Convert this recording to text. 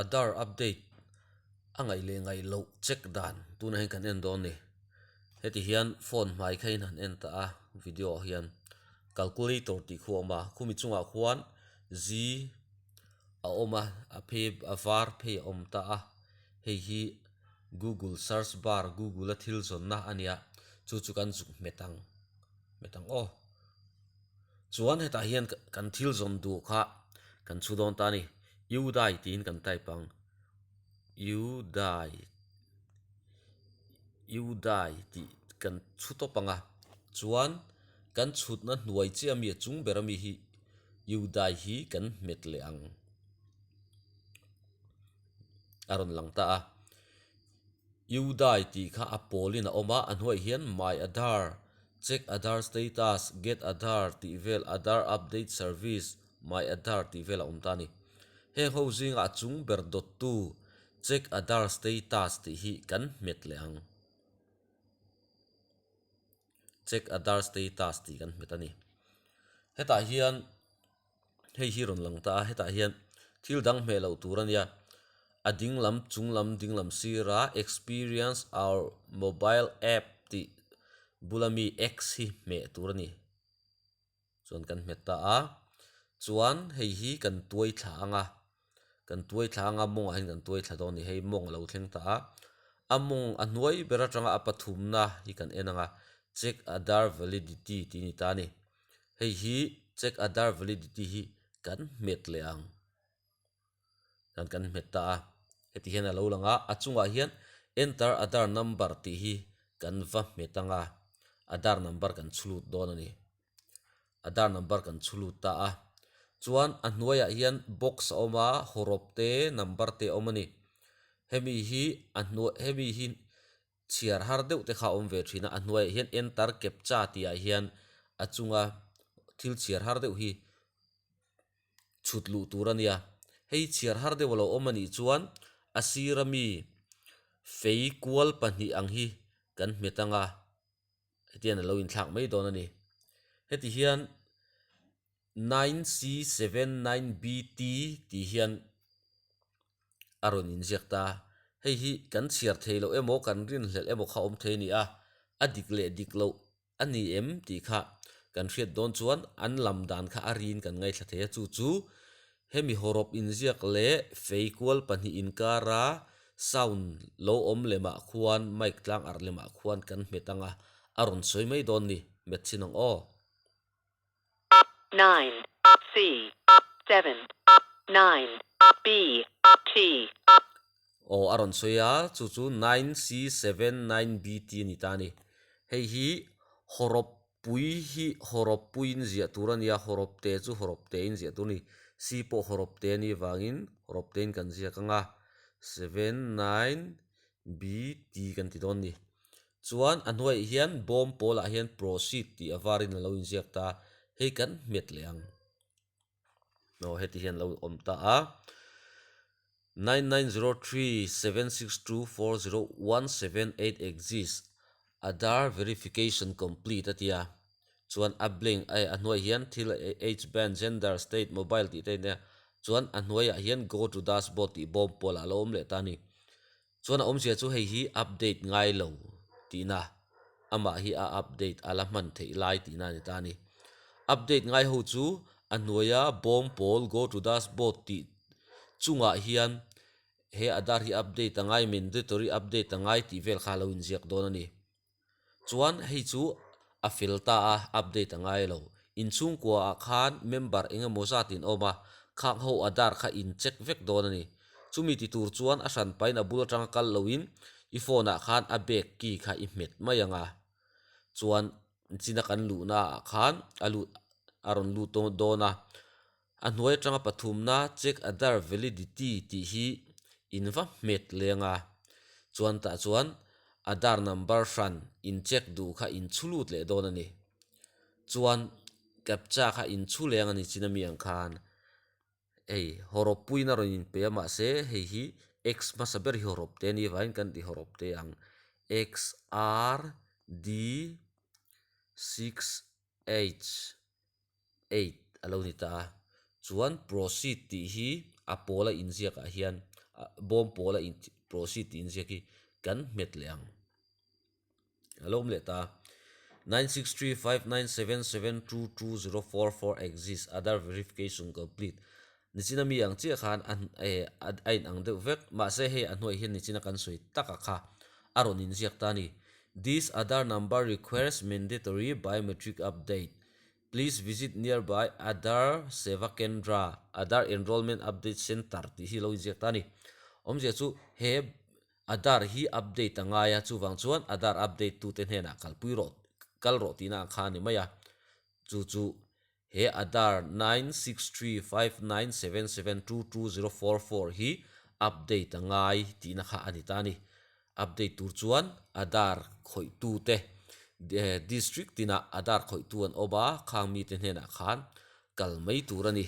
Aadhaar update angai le ngai lo check dan tuna hin kan en don ni heti hian phone mai khain han en ta a video hian calculator ti khu ma khumi chunga khuan z a oma a phe a var phe om ta a hei hi google search bar google a thil zon na ania chu chu kan chu metang o chuan heta hian kan thil zon du kha kan chu don ta ni udai tin kan tai pang udai ti kan chu to panga chuan kan chut na hnuai chi ami chung berami hi udai hi kan met le ang aron lang ta a udai ti kha apolina oma anhoi hian my Aadhaar check Aadhaar status get Aadhaar ti vel Aadhaar update service my Aadhaar ti vel om ta ni heng ho zinga chung ber dot tu check Aadhaar status ti hi kan met le ang check Aadhaar status ti kan metani heta hian hei hi ron lang ta heta hian thil dang me lo turania ading lam chung lam ding lam sira experience our mobile app ti bulami x hi me turani chuan kan meta a chuan hei hi kan tuai thla anga mong a hin kan tuai thla don ni hei mong lo thleng ta a among anuai bera tanga apathum na hi kan enanga check Aadhaar validity ti ni ta ni hei hi check Aadhaar validity hi kan met le ang kan met ta a heti hian alo langa achunga hian enter Aadhaar number ti hi kan va metanga Aadhaar number kan chulut don ani Aadhaar number kan chulut ta a chuan anuaya hian box oma horop te number te omani hemi hi chiar har deuh te kha om ve thina anuaya hian enter captcha ti a hian achunga thil chiar har deuh hi chutlu turania hei chiar har deuh lo omani chuan asirami fei kual pahni ang hi kan metanga hetian lo in thlak mai don ani heti hian 9C79BT ti hian aron in ziakta hei hi kan chiar theilo emo kan rin hlel emo kha om the ni a adik le dik lo ani em ti kha kan hriat don chuan an lam dan kha arin kan ngai thla the chu chu hemi horop in ziak le fei kual pahni in kara sound lo om lema khuan mic tlang ar lema khuan kan metanga aron soi mai don ni met chinong o 9C79B o aron soya chu chu 9C79BT ni ta ni hei hi horop puin zia turania horop te chu horop te in zia tu ni si po horop te ni wangin horop te in kan zia kanga 79BT kan ti don ni chuan anuai hian bom pola hian proceed ti avarin lo in ziak ta hei kan met leang no heti hian lo om ta a 990376240178 exists Aadhaar verification complete atia chuan abling ai anuai hian thil age band gender state mobile ti te ne chuan anuai hian go to dashboard ti bom pola lo om le ta ni chuan om sia chu hei hi update ngai lo ti na ama hi a update ala man thei lai ti na ni ta ni update ngai ho chu anuaya bom pol go to dashboard ti chunga hian he Aadhaar hi update tangai mandatory update tangai ti vel kha lo in ziak don ani chuan hei chu a filta a update tangai lo in chung kwa khan member enga moza tin oma khang ho Aadhaar kha in check vek don ani chumi ti tur chuan a san pain a bul tang kal loin I phone a khan a back ki kha I met mayanga chuan china kan lu na khan alu aron lu to dona anuai tanga pathumna check Aadhaar validity ti hi inva met lenga chuan ta chuan Aadhaar number fran in check du kha in chulut le don ani chuan captcha kha in chu leng ani chinami ang khan ei horop puina ron in pe ma se hei hi x ma saber hi horop te ni vain kan ti horop te ang XRD 6H8 alo ni ta chuan proceed ti hi apola in ziak a hian bom pola in proceed in zeki kan met leang alom le ta 963597722044 exists other verification complete nichina mi ang che khan an ain ang de vek ma se he an hoi hin nichina kan soi taka kha aron in ziak ta ni this other number requires mandatory biometric update. Please visit nearby Aadhaar Seva Kendra, Aadhaar Enrollment Update Center. Ti hi lo ziak ta ni om je chu he Aadhaar hi update anga ya chu wang chuan Aadhaar update tu ten hena kalpui ro kal ro tina kha ni maya chu he Aadhaar 963597722044 hi update angai tina kha ani ta ni update tur chuan Aadhaar khoi tu te district tina Aadhaar khoi tu an oba khang mi ten hena khan kal mai tur ani